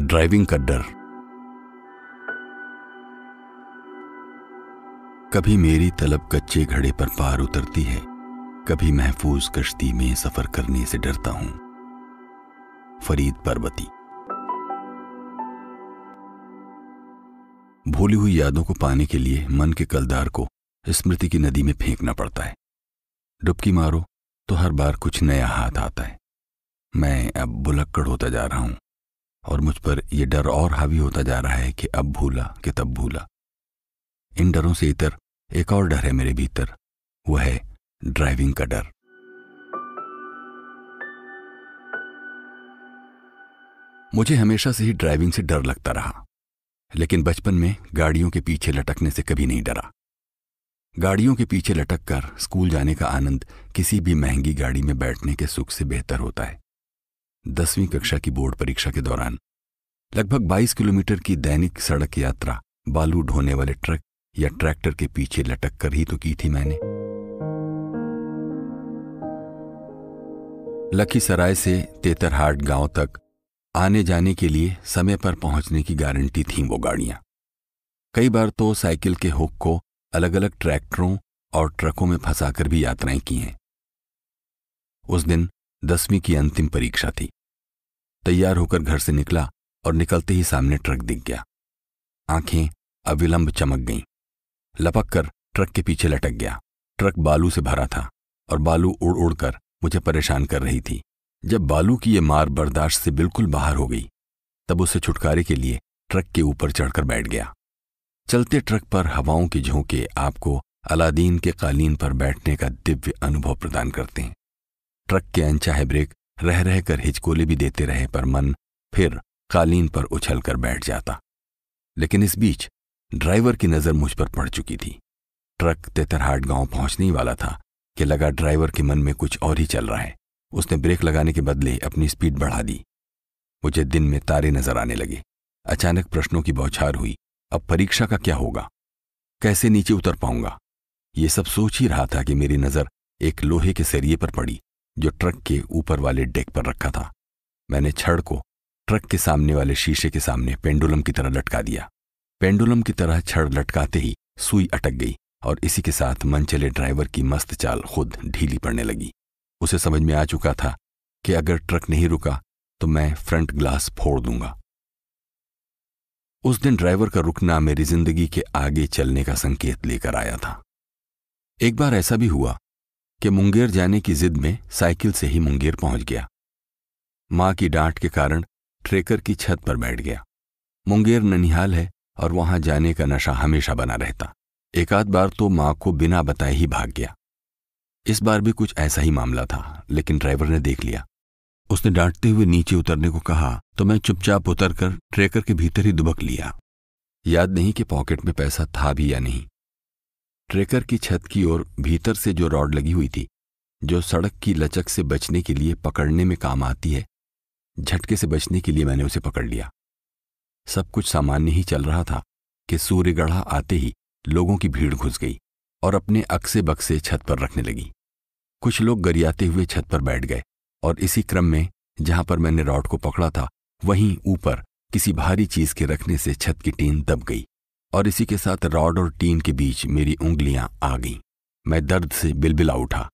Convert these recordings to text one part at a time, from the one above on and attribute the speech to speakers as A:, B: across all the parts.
A: Driving का डर। कभी मेरी तलब कच्चे घड़े पर पार उतरती है, कभी महफूज कश्ती में सफर करने से डरता हूं। फरीद पर्वती। भूली हुई यादों को पाने के लिए मन के कलदार को स्मृति की नदी में फेंकना पड़ता है। डुबकी मारो तो हर बार कुछ नया हाथ आता है। मैं अब भुलक्कड़ होता जा रहा हूं और मुझ पर यह डर और हावी होता जा रहा है कि अब भूला कि तब भूला। इन डरों से इतर एक और डर है मेरे भीतर, वह है ड्राइविंग का डर। मुझे हमेशा से ही ड्राइविंग से डर लगता रहा, लेकिन बचपन में गाड़ियों के पीछे लटकने से कभी नहीं डरा। गाड़ियों के पीछे लटक कर स्कूल जाने का आनंद किसी भी महंगी गाड़ी में बैठने के सुख से बेहतर होता है। 10वीं कक्षा की बोर्ड परीक्षा के दौरान लगभग 22 किलोमीटर की दैनिक सड़क यात्रा बालू ढोने वाले ट्रक या ट्रैक्टर के पीछे लटक कर ही तो की थी मैंने। लखीसराय से तेतरहाट गांव तक आने जाने के लिए समय पर पहुंचने की गारंटी थी वो गाड़ियां। कई बार तो साइकिल के हुक को अलग अलग ट्रैक्टरों और ट्रकों में फंसाकर भी यात्राएं की हैं। उस दिन 10वीं की अंतिम परीक्षा थी। तैयार होकर घर से निकला और निकलते ही सामने ट्रक दिख गया। आंखें अविलंब चमक गईं। लपक कर ट्रक के पीछे लटक गया। ट्रक बालू से भरा था और बालू उड़ उड़ कर मुझे परेशान कर रही थी। जब बालू की ये मार बर्दाश्त से बिल्कुल बाहर हो गई, तब उससे छुटकारे के लिए ट्रक के ऊपर चढ़कर बैठ गया। चलते ट्रक पर हवाओं के झोंके आपको अलादीन के कालीन पर बैठने का दिव्य अनुभव प्रदान करते हैं। ट्रक के अनचाहे ब्रेक रह रह कर हिचकोले भी देते रहे, पर मन फिर कालीन पर उछल कर बैठ जाता। लेकिन इस बीच ड्राइवर की नजर मुझ पर पड़ चुकी थी। ट्रक तेतरहाट गांव पहुंचने ही वाला था कि लगा ड्राइवर के मन में कुछ और ही चल रहा है। उसने ब्रेक लगाने के बदले अपनी स्पीड बढ़ा दी। मुझे दिन में तारे नजर आने लगे। अचानक प्रश्नों की बौछार हुई। अब परीक्षा का क्या होगा? कैसे नीचे उतर पाऊंगा? ये सब सोच ही रहा था कि मेरी नजर एक लोहे के सरिये पर पड़ी जो ट्रक के ऊपर वाले डेक पर रखा था। मैंने छड़ को ट्रक के सामने वाले शीशे के सामने पेंडुलम की तरह लटका दिया। पेंडुलम की तरह छड़ लटकाते ही सुई अटक गई और इसी के साथ मन चले ड्राइवर की मस्त चाल खुद ढीली पड़ने लगी। उसे समझ में आ चुका था कि अगर ट्रक नहीं रुका तो मैं फ्रंट ग्लास फोड़ दूंगा। उस दिन ड्राइवर का रुकना मेरी जिंदगी के आगे चलने का संकेत लेकर आया था। एक बार ऐसा भी हुआ कि मुंगेर जाने की जिद में साइकिल से ही मुंगेर पहुंच गया। मां की डांट के कारण ट्रेकर की छत पर बैठ गया। मुंगेर ननिहाल है और वहां जाने का नशा हमेशा बना रहता। एक आध बार तो मां को बिना बताए ही भाग गया। इस बार भी कुछ ऐसा ही मामला था, लेकिन ड्राइवर ने देख लिया। उसने डांटते हुए नीचे उतरने को कहा तो मैं चुपचाप उतरकर ट्रेकर के भीतर ही दुबक लिया। याद नहीं कि पॉकेट में पैसा था भी या नहीं। ट्रेकर की छत की ओर भीतर से जो रॉड लगी हुई थी, जो सड़क की लचक से बचने के लिए पकड़ने में काम आती है, झटके से बचने के लिए मैंने उसे पकड़ लिया। सब कुछ सामान्य ही चल रहा था कि सूर्यगढ़ा आते ही लोगों की भीड़ घुस गई और अपने अक्से बक्से छत पर रखने लगी। कुछ लोग गरियाते हुए छत पर बैठ गए और इसी क्रम में जहां पर मैंने रॉड को पकड़ा था वहीं ऊपर किसी भारी चीज के रखने से छत की टीन दब गई और इसी के साथ रॉड और टीन के बीच मेरी उंगलियां आ गईं। मैं दर्द से बिलबिला उठा।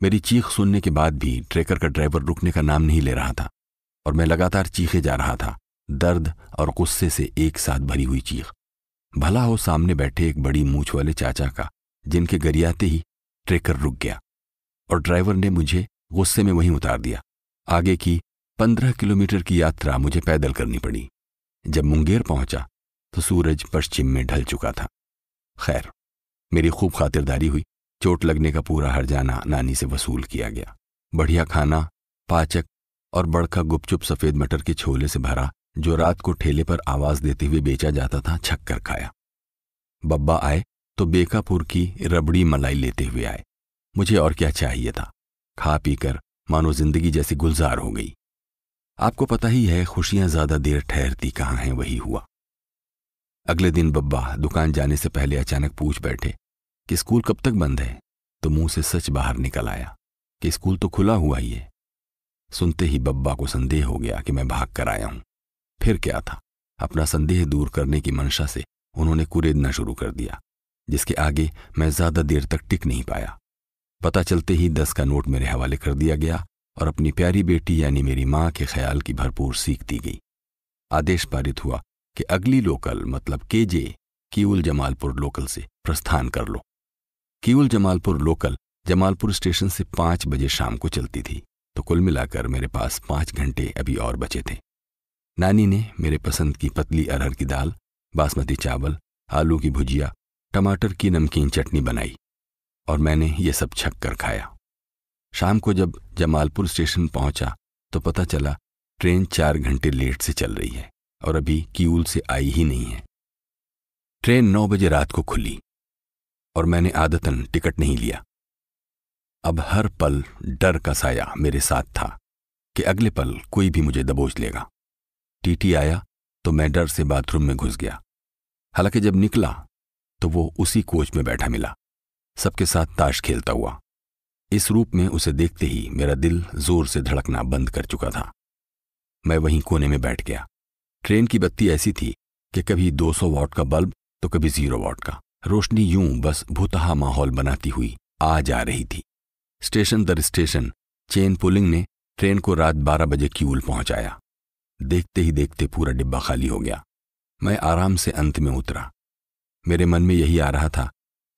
A: मेरी चीख सुनने के बाद भी ट्रेकर का ड्राइवर रुकने का नाम नहीं ले रहा था और मैं लगातार चीखे जा रहा था, दर्द और गुस्से से एक साथ भरी हुई चीख। भला हो सामने बैठे एक बड़ी मूंछ वाले चाचा का, जिनके गरियाते ही ट्रेकर रुक गया और ड्राइवर ने मुझे गुस्से में वहीं उतार दिया। आगे की 15 किलोमीटर की यात्रा मुझे पैदल करनी पड़ी। जब मुंगेर पहुंचा तो सूरज पश्चिम में ढल चुका था। खैर, मेरी खूब खातिरदारी हुई। चोट लगने का पूरा हर्जाना नानी से वसूल किया गया। बढ़िया खाना, पाचक और बड़का गुपचुप सफेद मटर के छोले से भरा, जो रात को ठेले पर आवाज देते हुए बेचा जाता था, छक कर खाया। बब्बा आए तो बेकापुर की रबड़ी मलाई लेते हुए आए। मुझे और क्या चाहिए था? खा पीकर मानो जिंदगी जैसी गुलजार हो गई। आपको पता ही है, खुशियां ज्यादा देर ठहरती कहाँ हैं, वही हुआ। अगले दिन बब्बा दुकान जाने से पहले अचानक पूछ बैठे कि स्कूल कब तक बंद है, तो मुंह से सच बाहर निकल आया कि स्कूल तो खुला हुआ ही है। सुनते ही बब्बा को संदेह हो गया कि मैं भाग कर आया हूं। फिर क्या था, अपना संदेह दूर करने की मंशा से उन्होंने कुरेदना शुरू कर दिया, जिसके आगे मैं ज्यादा देर तक टिक नहीं पाया। पता चलते ही 10 का नोट मेरे हवाले कर दिया गया और अपनी प्यारी बेटी यानी मेरी मां के ख्याल की भरपूर सीख दी गई। आदेश पारित हुआ कि अगली लोकल मतलब केजे कीउल जमालपुर लोकल से प्रस्थान कर लो। कीउल जमालपुर लोकल जमालपुर स्टेशन से 5 बजे शाम को चलती थी, तो कुल मिलाकर मेरे पास 5 घंटे अभी और बचे थे। नानी ने मेरे पसंद की पतली अरहर की दाल, बासमती चावल, आलू की भुजिया, टमाटर की नमकीन चटनी बनाई और मैंने ये सब छक कर खाया। शाम को जब जमालपुर स्टेशन पहुंचा तो पता चला ट्रेन 4 घंटे लेट से चल रही है और अभी कीउल से आई ही नहीं है। ट्रेन 9 बजे रात को खुली और मैंने आदतन टिकट नहीं लिया। अब हर पल डर का साया मेरे साथ था कि अगले पल कोई भी मुझे दबोच लेगा। टीटी आया तो मैं डर से बाथरूम में घुस गया। हालांकि जब निकला तो वो उसी कोच में बैठा मिला, सबके साथ ताश खेलता हुआ। इस रूप में उसे देखते ही मेरा दिल जोर से धड़कना बंद कर चुका था। मैं वहीं कोने में बैठ गया। ट्रेन की बत्ती ऐसी थी कि कभी 200 वॉट का बल्ब तो कभी 0 वॉट का। रोशनी यूं बस भूतहा माहौल बनाती हुई आ जा रही थी। स्टेशन दर स्टेशन चेन पुलिंग ने ट्रेन को रात 12 बजे कीउल पहुंचाया। देखते ही देखते पूरा डिब्बा खाली हो गया। मैं आराम से अंत में उतरा। मेरे मन में यही आ रहा था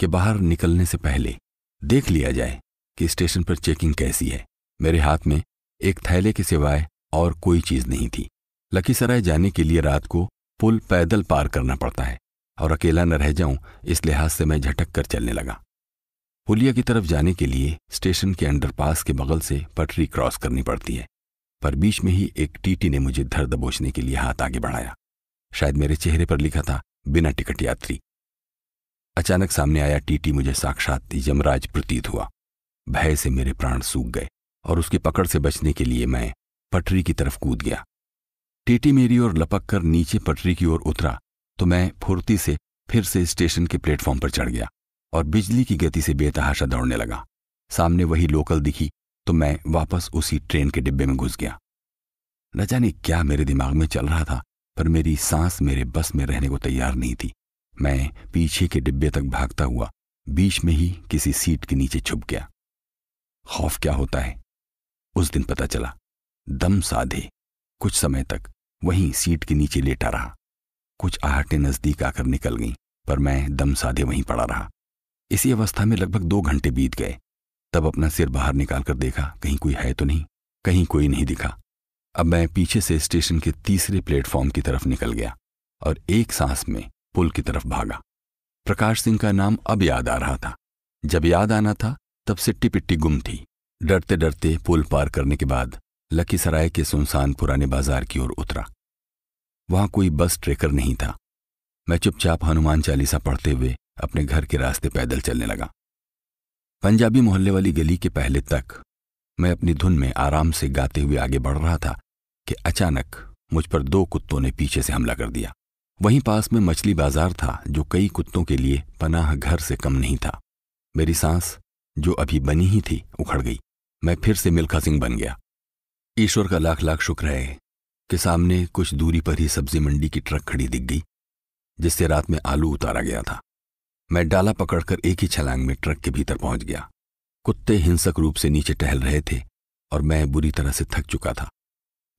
A: कि बाहर निकलने से पहले देख लिया जाए कि स्टेशन पर चेकिंग कैसी है। मेरे हाथ में एक थैले के सिवाय और कोई चीज नहीं थी। लखीसराय जाने के लिए रात को पुल पैदल पार करना पड़ता है और अकेला न रह जाऊं इस लिहाज से मैं झटक कर चलने लगा। पुलिया की तरफ जाने के लिए स्टेशन के अंडरपास के बगल से पटरी क्रॉस करनी पड़ती है, पर बीच में ही एक टीटी ने मुझे धर दबोचने के लिए हाथ आगे बढ़ाया। शायद मेरे चेहरे पर लिखा था बिना टिकट यात्री। अचानक सामने आया टीटी मुझे साक्षात यमराज प्रतीत हुआ। भय से मेरे प्राण सूख गए और उसकी पकड़ से बचने के लिए मैं पटरी की तरफ कूद गया। टीटी मेरी ओर लपक कर नीचे पटरी की ओर उतरा तो मैं फुर्ती से फिर से स्टेशन के प्लेटफॉर्म पर चढ़ गया और बिजली की गति से बेतहाशा दौड़ने लगा। सामने वही लोकल दिखी तो मैं वापस उसी ट्रेन के डिब्बे में घुस गया। न जाने क्या मेरे दिमाग में चल रहा था, पर मेरी सांस मेरे बस में रहने को तैयार नहीं थी। मैं पीछे के डिब्बे तक भागता हुआ बीच में ही किसी सीट के नीचे छुप गया। खौफ क्या होता है उस दिन पता चला। दम साधे कुछ समय तक वहीं सीट के नीचे लेटा रहा। कुछ आहटें नजदीक आकर निकल गईं, पर मैं दम साधे वहीं पड़ा रहा। इसी अवस्था में लगभग 2 घंटे बीत गए। तब अपना सिर बाहर निकालकर देखा, कहीं कोई है तो नहीं। कहीं कोई नहीं दिखा। अब मैं पीछे से स्टेशन के तीसरे प्लेटफॉर्म की तरफ निकल गया और एक सांस में पुल की तरफ भागा। प्रकाश सिंह का नाम अब याद आ रहा था। जब याद आना था तब सिट्टी पिट्टी गुम थी। डरते डरते पुल पार करने के बाद लखीसराय के सुनसान पुराने बाजार की ओर उतरा। वहां कोई बस ट्रेकर नहीं था। मैं चुपचाप हनुमान चालीसा पढ़ते हुए अपने घर के रास्ते पैदल चलने लगा। पंजाबी मोहल्ले वाली गली के पहले तक मैं अपनी धुन में आराम से गाते हुए आगे बढ़ रहा था कि अचानक मुझ पर 2 कुत्तों ने पीछे से हमला कर दिया। वहीं पास में मछली बाजार था जो कई कुत्तों के लिए पनाह घर से कम नहीं था। मेरी सांस जो अभी बनी ही थी उखड़ गई। मैं फिर से मिल्खा सिंह बन गया। ईश्वर का लाख लाख शुक्र है कि सामने कुछ दूरी पर ही सब्जी मंडी की ट्रक खड़ी दिख गई, जिससे रात में आलू उतारा गया था। मैं डाला पकड़कर एक ही छलांग में ट्रक के भीतर पहुंच गया। कुत्ते हिंसक रूप से नीचे टहल रहे थे और मैं बुरी तरह से थक चुका था।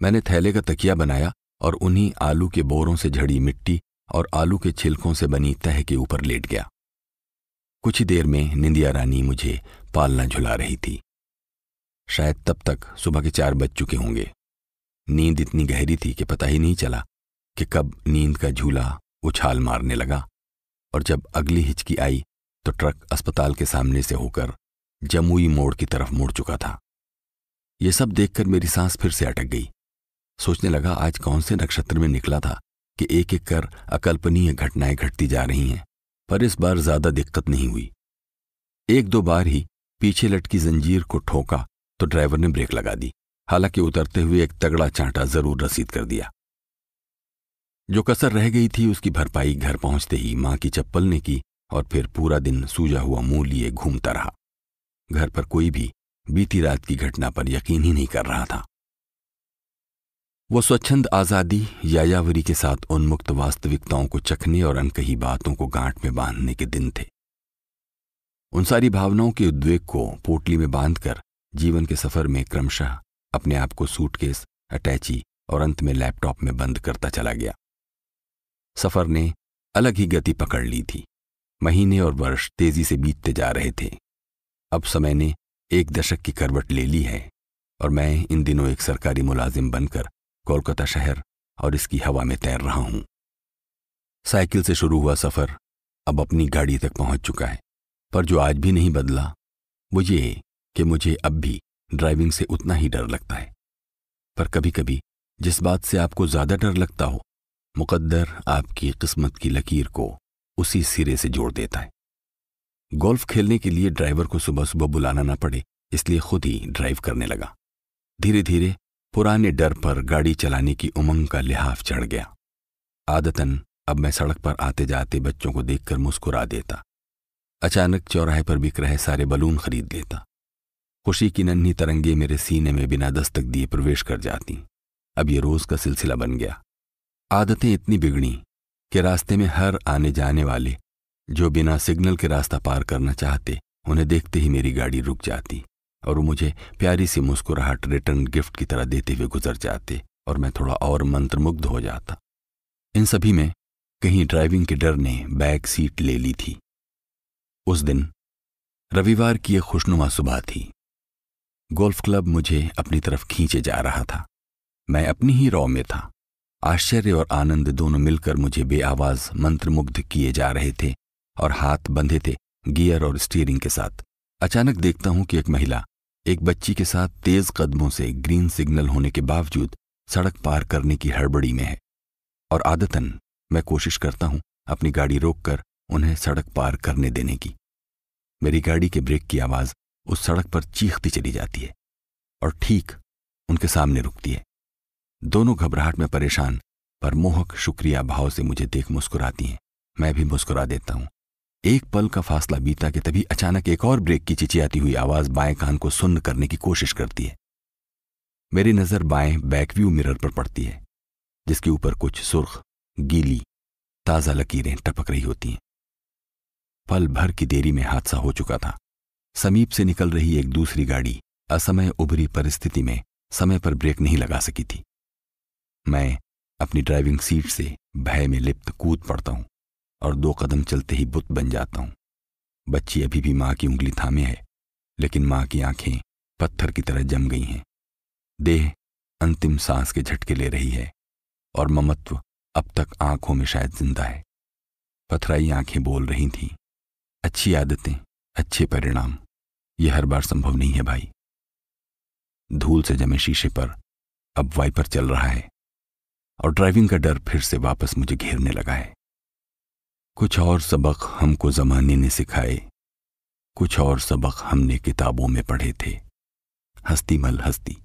A: मैंने थैले का तकिया बनाया और उन्हीं आलू के बोरों से झड़ी मिट्टी और आलू के छिलकों से बनी तह के ऊपर लेट गया। कुछ ही देर में निंदिया रानी मुझे पालना झुला रही थी। शायद तब तक सुबह के 4 बज चुके होंगे। नींद इतनी गहरी थी कि पता ही नहीं चला कि कब नींद का झूला उछाल मारने लगा, और जब अगली हिचकी आई तो ट्रक अस्पताल के सामने से होकर जमुई मोड़ की तरफ मुड़ चुका था। ये सब देखकर मेरी सांस फिर से अटक गई। सोचने लगा आज कौन से नक्षत्र में निकला था कि एक एक कर अकल्पनीय घटनाएं घटती जा रही हैं, पर इस बार ज्यादा दिक्कत नहीं हुई। 1-2 बार ही पीछे लटकी जंजीर को ठोका तो ड्राइवर ने ब्रेक लगा दी। हालांकि उतरते हुए एक तगड़ा चांटा जरूर रसीद कर दिया। जो कसर रह गई थी उसकी भरपाई घर पहुंचते ही मां की चप्पल ने की और फिर पूरा दिन सूजा हुआ मुंह लिए घूमता रहा। घर पर कोई भी बीती रात की घटना पर यकीन ही नहीं कर रहा था। वो स्वच्छंद आज़ादी यायावरी के साथ उन्मुक्त वास्तविकताओं को चखने और अनकही बातों को गांठ में बांधने के दिन थे। उन सारी भावनाओं के उद्वेग को पोटली में बांधकर जीवन के सफर में क्रमशः अपने आप को सूटकेस, अटैची और अंत में लैपटॉप में बंद करता चला गया। सफर ने अलग ही गति पकड़ ली थी। महीने और वर्ष तेजी से बीतते जा रहे थे। अब समय ने एक दशक की करवट ले ली है और मैं इन दिनों एक सरकारी मुलाजिम बनकर कोलकाता शहर और इसकी हवा में तैर रहा हूं। साइकिल से शुरू हुआ सफर अब अपनी गाड़ी तक पहुंच चुका है, पर जो आज भी नहीं बदला वो ये कि मुझे अब भी ड्राइविंग से उतना ही डर लगता है। पर कभी कभी जिस बात से आपको ज्यादा डर लगता हो, मुकद्दर आपकी किस्मत की लकीर को उसी सिरे से जोड़ देता है। गोल्फ खेलने के लिए ड्राइवर को सुबह सुबह बुलाना ना पड़े, इसलिए खुद ही ड्राइव करने लगा। धीरे धीरे पुराने डर पर गाड़ी चलाने की उमंग का लिहाफ चढ़ गया। आदतन अब मैं सड़क पर आते जाते बच्चों को देखकर मुस्कुरा देता। अचानक चौराहे पर बिक रहे सारे बलून खरीद लेता। खुशी की नन्ही तरंगे मेरे सीने में बिना दस्तक दिए प्रवेश कर जाती। अब ये रोज का सिलसिला बन गया। आदतें इतनी बिगड़ी कि रास्ते में हर आने जाने वाले जो बिना सिग्नल के रास्ता पार करना चाहते, उन्हें देखते ही मेरी गाड़ी रुक जाती और वो मुझे प्यारी सी मुस्कुराहट रिटर्न गिफ्ट की तरह देते हुए गुजर जाते और मैं थोड़ा और मंत्रमुग्ध हो जाता। इन सभी में कहीं ड्राइविंग के डर ने बैक सीट ले ली थी। उस दिन रविवार की एक खुशनुमा सुबह थी। गोल्फ क्लब मुझे अपनी तरफ खींचे जा रहा था। मैं अपनी ही रौ में था। आश्चर्य और आनंद दोनों मिलकर मुझे बेआवाज मंत्रमुग्ध किए जा रहे थे और हाथ बंधे थे गियर और स्टीयरिंग के साथ। अचानक देखता हूं कि एक महिला एक बच्ची के साथ तेज कदमों से ग्रीन सिग्नल होने के बावजूद सड़क पार करने की हड़बड़ी में है और आदतन मैं कोशिश करता हूं अपनी गाड़ी रोककर उन्हें सड़क पार करने देने की। मेरी गाड़ी के ब्रेक की आवाज उस सड़क पर चीखती चली जाती है और ठीक उनके सामने रुकती है। दोनों घबराहट में परेशान पर मोहक शुक्रिया भाव से मुझे देख मुस्कुराती हैं। मैं भी मुस्कुरा देता हूं। एक पल का फासला बीता कि तभी अचानक एक और ब्रेक की चिचियाती हुई आवाज बाएं कान को सुन्न करने की कोशिश करती है। मेरी नजर बाएं बैकव्यू मिरर पर पड़ती है, जिसके ऊपर कुछ सुर्ख, गीली, ताजा लकीरें टपक रही होती हैं। पल भर की देरी में हादसा हो चुका था। समीप से निकल रही एक दूसरी गाड़ी असमय उभरी परिस्थिति में समय पर ब्रेक नहीं लगा सकी थी। मैं अपनी ड्राइविंग सीट से भय में लिप्त कूद पड़ता हूं और 2 कदम चलते ही बुत बन जाता हूं। बच्ची अभी भी मां की उंगली थामे है, लेकिन मां की आंखें पत्थर की तरह जम गई हैं। देह अंतिम सांस के झटके ले रही है और ममत्व अब तक आंखों में शायद जिंदा है। पथराई आंखें बोल रही थीं, अच्छी आदतें, अच्छे परिणाम, यह हर बार संभव नहीं है भाई। धूल से जमे शीशे पर अब वाइपर चल रहा है और ड्राइविंग का डर फिर से वापस मुझे घेरने लगा है। कुछ और सबक हमको जमाने ने सिखाए, कुछ और सबक हमने किताबों में पढ़े थे। हस्ती मल हस्ती।